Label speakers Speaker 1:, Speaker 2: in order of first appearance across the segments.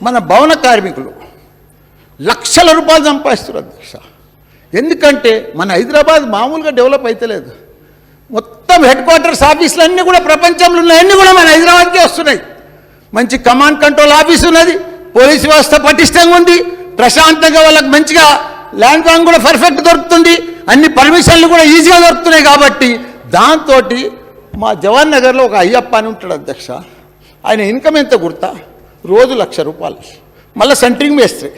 Speaker 1: మన భవన కార్మికులు లక్షల రూపాయలు సంపాదిస్తున్నారు అధ్యక్ష. ఎందుకంటే మన హైదరాబాద్ మామూలుగా డెవలప్ అయితలేదు. మొత్తం హెడ్ క్వార్టర్స్ ఆఫీసులు అన్నీ కూడా ప్రపంచంలో ఉన్నాయన్నీ కూడా మన హైదరాబాద్కే వస్తున్నాయి. మంచి కమాండ్ కంట్రోల్ ఆఫీస్ ఉన్నది, పోలీసు వ్యవస్థ పటిష్టంగా ఉంది, ప్రశాంతంగా వాళ్ళకి మంచిగా ల్యాండ్ బ్యాంక్ కూడా పర్ఫెక్ట్ దొరుకుతుంది, అన్ని పర్మిషన్లు కూడా ఈజీగా దొరుకుతున్నాయి. కాబట్టి దాంతో మా జవహర్ నగర్లో ఒక అయ్యప్ప అని ఉంటాడు అధ్యక్ష. ఆయన ఇన్కమ్ ఎంత గుర్తా? రోజు 1,00,000 రూపాయలు. మళ్ళీ సెంట్రింగ్ మేస్త్రి.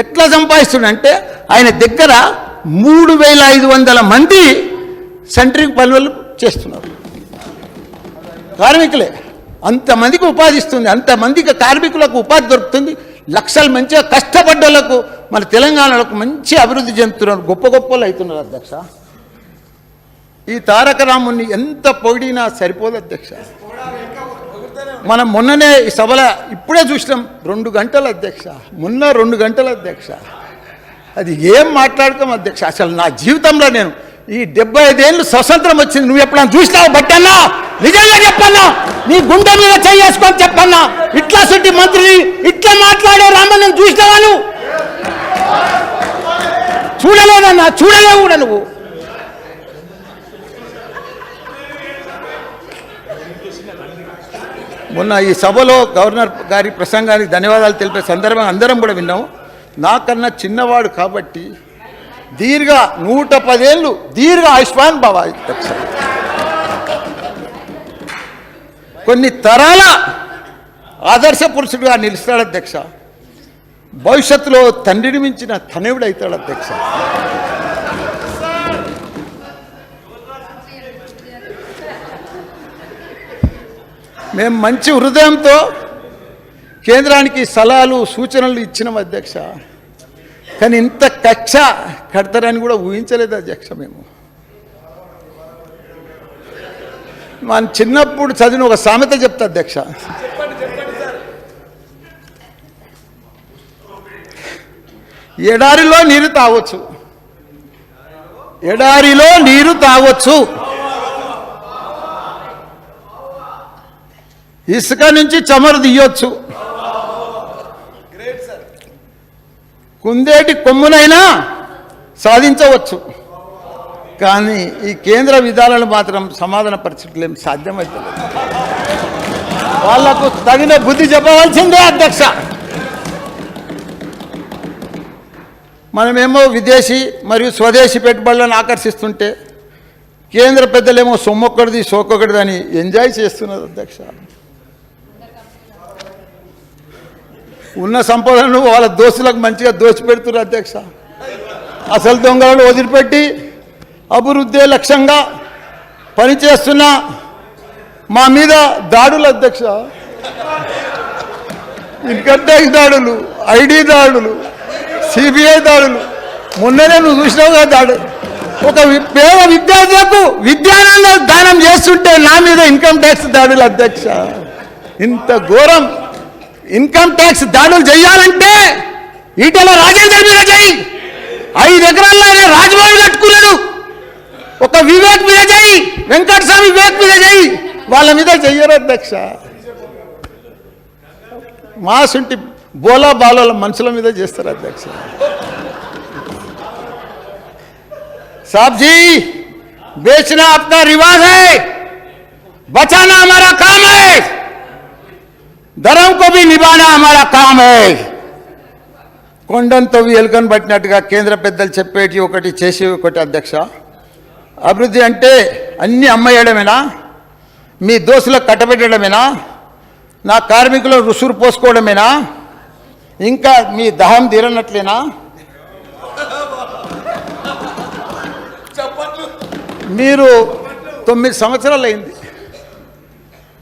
Speaker 1: ఎట్లా సంపాదిస్తుండంటే ఆయన దగ్గర 3,500 మంది సెంట్రింగ్ పనులు చేస్తున్నారు, కార్మికులే. అంతమందికి ఉపాధి ఇస్తుంది, అంతమందికి కార్మికులకు ఉపాధి దొరుకుతుంది. లక్షలు మంచిగా కష్టపడ్డ వాళ్ళకు మన తెలంగాణలకు మంచి అభివృద్ధి చెందుతున్నారు, గొప్ప గొప్పలు అవుతున్నారు అధ్యక్ష. ఈ తారక రాముని ఎంత పొగిడినా సరిపోదు అధ్యక్ష. మనం మొన్ననే ఈ సభలో ఇప్పుడే చూసినాం, 2 గంటలు అధ్యక్ష, మొన్న 2 గంటలు అధ్యక్ష. అది ఏం మాట్లాడుకోం అధ్యక్ష. అసలు నా జీవితంలో నేను ఈ 75 ఏళ్ళు స్వతంత్రం వచ్చింది, నువ్వు ఎప్పుడన్నా చూసినావు బట్టన్నా? నిజంగా చెప్పన్నా, నీ గుండె మీద చేసుకొని చెప్పన్నా, ఇట్లా సుట్టి మంత్రిని ఇట్లా మాట్లాడే రామని నేను చూసినావా? నువ్వు చూడలేదన్నా, చూడలేవు కూడా నువ్వు. మొన్న ఈ సభలో గవర్నర్ గారి ప్రసంగానికి ధన్యవాదాలు తెలిపే సందర్భంగా అందరం కూడా విన్నాము. నాకన్నా చిన్నవాడు కాబట్టి 110 ఏళ్ళు దీర్ఘ ఆయుష్మాన్ భవ. కొన్ని తరాల ఆదర్శ పురుషుడుగా నిలుస్తాడు అధ్యక్ష. భవిష్యత్తులో తండ్రిని మించిన తనయుడు అవుతాడు అధ్యక్ష. మేము మంచి హృదయంతో కేంద్రానికి సలహాలు సూచనలు ఇచ్చినాం అధ్యక్ష. కానీ ఇంత కక్ష కడతారని కూడా ఊహించలేదు అధ్యక్ష. మేము మన చిన్నప్పుడు చదివిన ఒక సామెత చెప్తా అధ్యక్ష. ఎడారిలో నీరు తాగొచ్చు, ఎడారిలో నీరు తాగొచ్చు, ఇసుక నుంచి చమరు తీయొచ్చు, కుందేటి కొమ్మునైనా సాధించవచ్చు. కానీ ఈ కేంద్ర విధానాలు మాత్రం సమాధాన పరిస్థితులు ఏం సాధ్యమవుతుంది. వాళ్లకు తగిన బుద్ధి చెప్పవలసిందే అధ్యక్ష. మనమేమో విదేశీ మరియు స్వదేశీ పెట్టుబడులను ఆకర్షిస్తుంటే కేంద్ర పెద్దలేమో సొమ్మొక్కడిది సోకొకటిది అని ఎంజాయ్ చేస్తున్నారు అధ్యక్ష. ఉన్న సంపదను వాళ్ళ దోస్తులకు మంచిగా దోచిపెడుతున్నారు అధ్యక్ష. అసలు దొంగలను వదిలిపెట్టి అభివృద్ధి లక్ష్యంగా పనిచేస్తున్న మా మీద దాడులు అధ్యక్ష. ఇన్కమ్ ట్యాక్స్ దాడులు, ఐడి దాడులు, సిబిఐ దాడులు. మొన్ననే నువ్వు చూసినావు కదా దాడు. ఒక పేద విద్యార్థులకు విద్యానంద దానం చేస్తుంటే నా మీద ఇన్కమ్ ట్యాక్స్ దాడులు అధ్యక్ష. ఇంత ఘోరం ఇన్కమ్ ట్యాక్స్ దాడులు చేయాలంటే ఈటెల రాజేందర్ మీద చేయి, 5 ఎకరాల్లో రాజ్భవన్ కట్టుకున్నాడు. ఒక వివేక్ మీద చేయి, వెంకటస్వామి వివేక్ మీద చేయి, వాళ్ళ మీద చెయ్యరు అధ్యక్ష. మా సుంటి బోలా బాలోల మనుషుల మీద చేస్తారు అధ్యక్ష. साहब जी, बेचना अपना रिवाज है, बचाना हमारा काम है, धर्म को भी निभाना हमारा काम है. కొండంతో ఎలుకను పట్టినట్టుగా కేంద్ర పెద్దలు చెప్పేటి ఒకటి చేసి ఒకటి అధ్యక్ష. అభివృద్ధి అంటే అన్ని అమ్మేయడమేనా? మీ దోస్తులకు కట్టబెట్టడమేనా? నా కార్మికులు రుసురు పోసుకోవడమేనా? ఇంకా మీ దహం తీరనట్లేనా? మీరు 9 సంవత్సరాలు అయింది,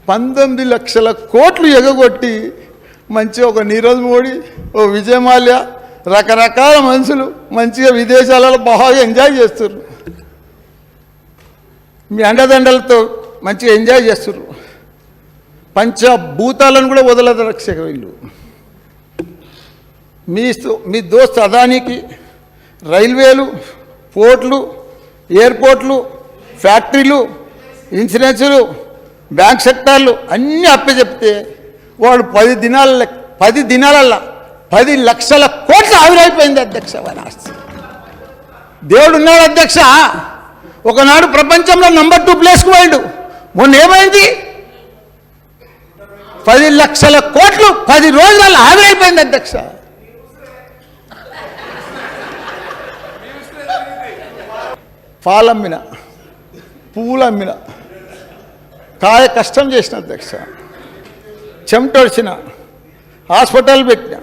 Speaker 1: 19 లక్షల కోట్లు ఎగగొట్టి మంచిగా ఒక నీరజ్ మోడీ, ఓ విజయ్ మాల్యా, రకరకాల మనుషులు మంచిగా విదేశాలలో బాగా ఎంజాయ్ చేస్తున్నారు. మీ అండదండలతో మంచిగా ఎంజాయ్ చేస్తున్నారు. పంచభూతాలను కూడా వదలదు రక్షక వీళ్ళు. మీ దోస్త్ అదానికి రైల్వేలు, పోర్ట్లు, ఎయిర్పోర్ట్లు, ఫ్యాక్టరీలు, ఇన్సూరెన్సులు, బ్యాంక్ సెక్టార్లు అన్నీ అప్పచెప్తే వాడు 10 దినాల 10 దినాలల్లా 10 లక్షల కోట్లు ఆవిరైపోయింది అధ్యక్ష వారి ఆస్తి. దేవుడు ఉన్నాడు అధ్యక్ష. ఒకనాడు ప్రపంచంలో నంబర్ 2 ప్లేస్కు పోయిండు. మొన్న ఏమైంది? 10 లక్షల కోట్లు 10 రోజులలో ఆవిరైపోయింది అధ్యక్ష. పాలమ్మిన, పువ్వులమ్మిన, కాయ కష్టం చేసిన అధ్యక్ష, చెమటొడిచిన, హాస్పిటల్ పెట్టిన,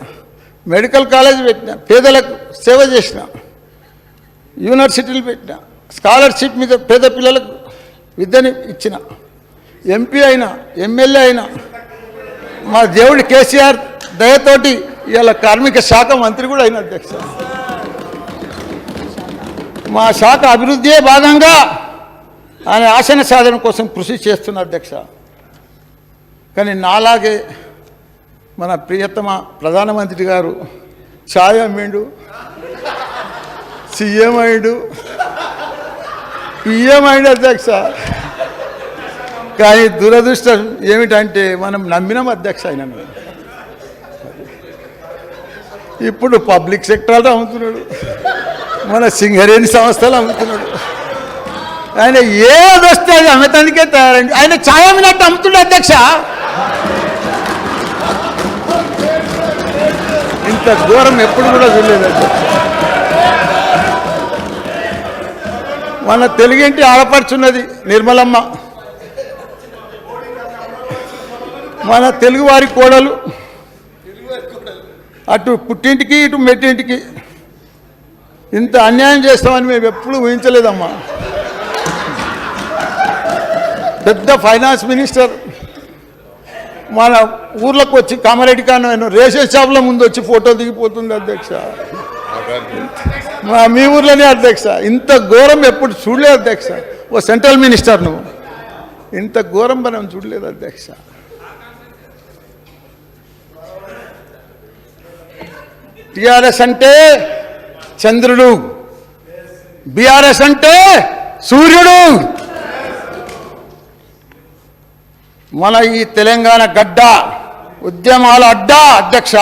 Speaker 1: మెడికల్ కాలేజ్ పెట్టిన, పేదలకు సేవ చేసిన, యూనివర్సిటీలు పెట్టిన, స్కాలర్షిప్ మీద పేద పిల్లలకు విద్యని ఇచ్చిన, ఎంపీ అయినా ఎమ్మెల్యే అయినా, మా దేవుడి కేసీఆర్ దయతోటి ఇవాళ కార్మిక శాఖ మంత్రి కూడా అయిన అధ్యక్ష. మా శాఖ అభివృద్ధియే భాగంగా ఆయన ఆశన సాధన కోసం కృషి చేస్తున్న అధ్యక్ష. కానీ నాలాగే మన ప్రియతమ ప్రధానమంత్రి గారు ఛాయ్ అమ్మిండు, సీఎం అయ్యాడు, పిఎం అయ్యాడు అధ్యక్ష. కానీ దురదృష్టం ఏమిటంటే మనం నమ్మినాం అధ్యక్ష ఆయనను. ఇప్పుడు పబ్లిక్ సెక్టార్లో అమ్ముతున్నాడు, మన సింగరేణి సంస్థలు అమ్ముతున్నాడు. ఆయన ఏది వస్తే అది అమ్మటానికే తయారైంది. ఆయన ఛాయ్ అమ్మినట్టు అమ్ముతుండే అధ్యక్ష. ఇంత ఘోరం ఎప్పుడు కూడా చూడలేదు అధ్యక్ష. మన తెలుగింటి ఆడపడుచున్నది నిర్మలమ్మ, మన తెలుగువారి కోడలు, అటు పుట్టింటికి ఇటు మెట్టింటికి ఇంత అన్యాయం చేస్తామని మేము ఎప్పుడు ఊహించలేదమ్మా. పెద్ద ఫైనాన్స్ మినిస్టర్ మన ఊర్లోకి వచ్చి కామారెడ్డి కాను రేషన్ షాప్ల ముందు వచ్చి ఫోటో దిగిపోతుంది అధ్యక్ష. మీ ఊర్లోనే అధ్యక్ష. ఇంత ఘోరం ఎప్పుడు చూడలేదు అధ్యక్ష. ఓ సెంట్రల్ మినిస్టర్ నువ్వు, ఇంత ఘోరం మనం చూడలేదు అధ్యక్ష. టిఆర్ఎస్ అంటే చంద్రుడు, బిఆర్ఎస్ అంటే సూర్యుడు. మన ఈ తెలంగాణ గడ్డ ఉద్యమాల అడ్డా అధ్యక్ష.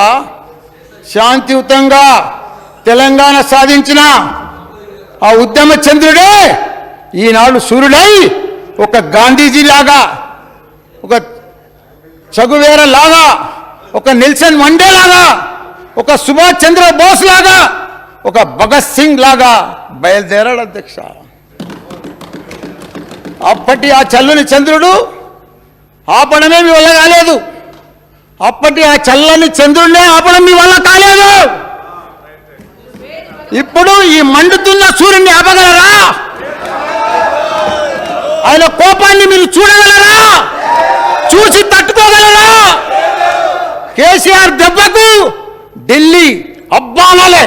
Speaker 1: శాంతియుతంగా తెలంగాణ సాధించిన ఆ ఉద్యమ చంద్రుడే ఈనాడు సూర్యుడై ఒక గాంధీజీ లాగా, ఒక చగువేర లాగా, ఒక నెల్సన్ మండేలాగా, ఒక సుభాష్ చంద్ర బోస్ లాగా, ఒక భగత్ సింగ్ లాగా బయలుదేరాడు అధ్యక్ష. అప్పటి ఆ చల్లని చంద్రుడు ఆపడమే మీ వల్ల కాలేదు. అప్పటి ఆ చల్లని చంద్రుడినే ఆపడం మీ వల్ల కాలేదు. ఇప్పుడు ఈ మండుతున్న సూర్యుడిని ఆపగలరా? ఆయన కోపాన్ని మీరు చూడగలరా? చూసి తట్టుకోగలరా? కేసీఆర్ దెబ్బకు ఢిల్లీ అబ్బానాలే.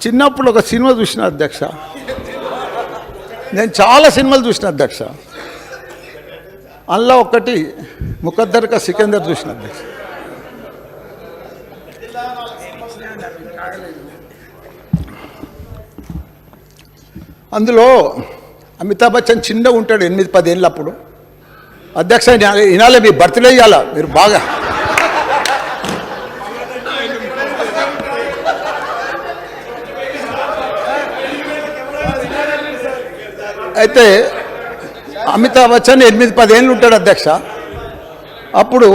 Speaker 1: చిన్నప్పుడు ఒక సినిమా చూసిన అధ్యక్ష. నేను చాలా సినిమాలు చూసిన అధ్యక్ష. అందులో ఒకటి ముఖద్దర్ కా సికందర్ చూసిన అధ్యక్ష. అందులో అమితాబ్ బచ్చన్ చిన్నగా ఉంటాడు, 8-10 ఏళ్ళు అప్పుడు. అధ్యక్ష ఇనాలే మీ బర్త్డే ఇవ్వాలా మీరు బాగా. అయితే అమితాబ్ బచ్చన్ 8-10 ఏళ్ళు ఉంటాడు అధ్యక్ష. అప్పుడు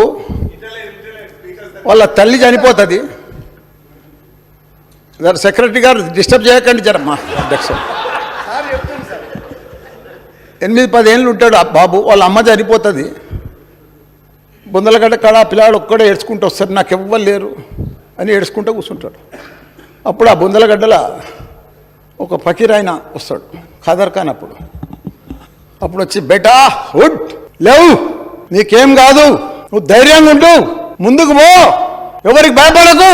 Speaker 1: వాళ్ళ తల్లి చనిపోతుంది. సెక్రటరీ గారు డిస్టర్బ్ చేయకండి జరమ్మా అధ్యక్ష. 8-10 ఏళ్ళు ఉంటాడు ఆ బాబు. వాళ్ళ అమ్మ చనిపోతుంది. బొందలగడ్డ కాడ పిల్లాడు ఒక్కడే ఏడ్చుకుంటూ వస్తారు, నాకు ఎవ్వరు లేరు అని ఏడ్చుకుంటూ కూర్చుంటాడు. అప్పుడు ఆ బొందలగడ్డల ఒక ఫకీర్ ఆయన వస్తాడు, ఖాదర్ ఖాన్. అప్పుడు వచ్చి బేటా ఉడ్ లేవు, నీకేం కాదు, నువ్వు ధైర్యంగా ఉండు, ముందుకు పో, ఎవరికి భయపడకు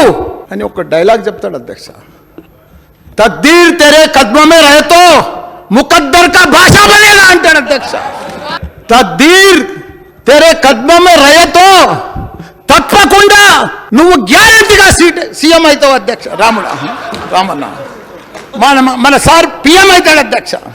Speaker 1: అని ఒక డైలాగ్ చెప్తాడు అధ్యక్ష. తక్దీర్ తెరే కద్మే రహతో ముకద్దర్ కా భాషా బనేగా అంటాడు అధ్యక్ష. తక్దీర్ తెరే కద్మే రహతో తప్పకుండా నువ్వు గ్యారంటీగా సీఎం అవుతావు అధ్యక్ష. రామన్న మన సార్ పిఎం అవుతాడు అధ్యక్ష.